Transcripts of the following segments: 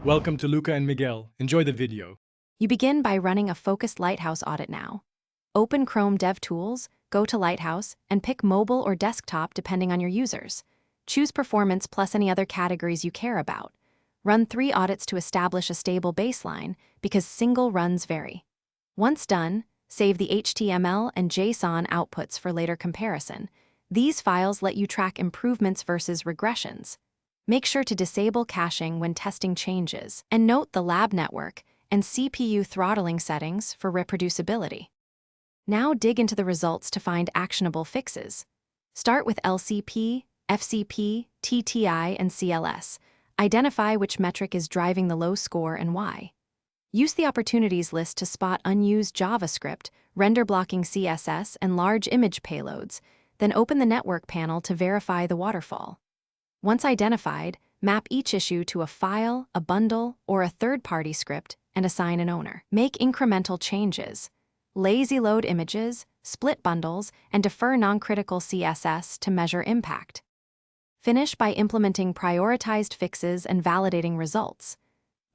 Welcome to Luca and Miguel. Enjoy the video. You begin by running a focused Lighthouse audit now. Open Chrome DevTools, go to Lighthouse, and pick mobile or desktop depending on your users. Choose performance plus any other categories you care about. Run 3 audits to establish a stable baseline because single runs vary. Once done, save the HTML and JSON outputs for later comparison. These files let you track improvements versus regressions. Make sure to disable caching when testing changes, and note the lab network and CPU throttling settings for reproducibility. Now dig into the results to find actionable fixes. Start with LCP, FCP, TTI, and CLS. Identify which metric is driving the low score and why. Use the opportunities list to spot unused JavaScript, render-blocking CSS, and large image payloads, then open the network panel to verify the waterfall. Once identified, map each issue to a file, a bundle, or a third-party script and assign an owner. Make incremental changes. Lazy load images, split bundles, and defer non-critical CSS to measure impact. Finish by implementing prioritized fixes and validating results.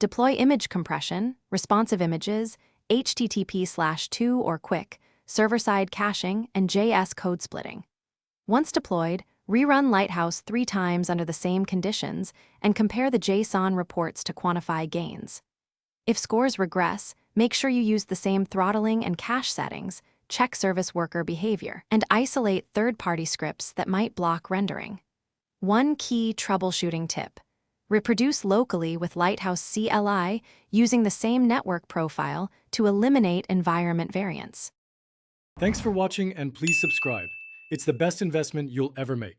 Deploy image compression, responsive images, HTTP/2 or quick, server-side caching, and JS code splitting. Once deployed, rerun Lighthouse 3 times under the same conditions and compare the JSON reports to quantify gains. If scores regress, make sure you use the same throttling and cache settings, check service worker behavior, and isolate third-party scripts that might block rendering. One key troubleshooting tip: reproduce locally with Lighthouse CLI using the same network profile to eliminate environment variance. Thanks for watching and please subscribe. It's the best investment you'll ever make.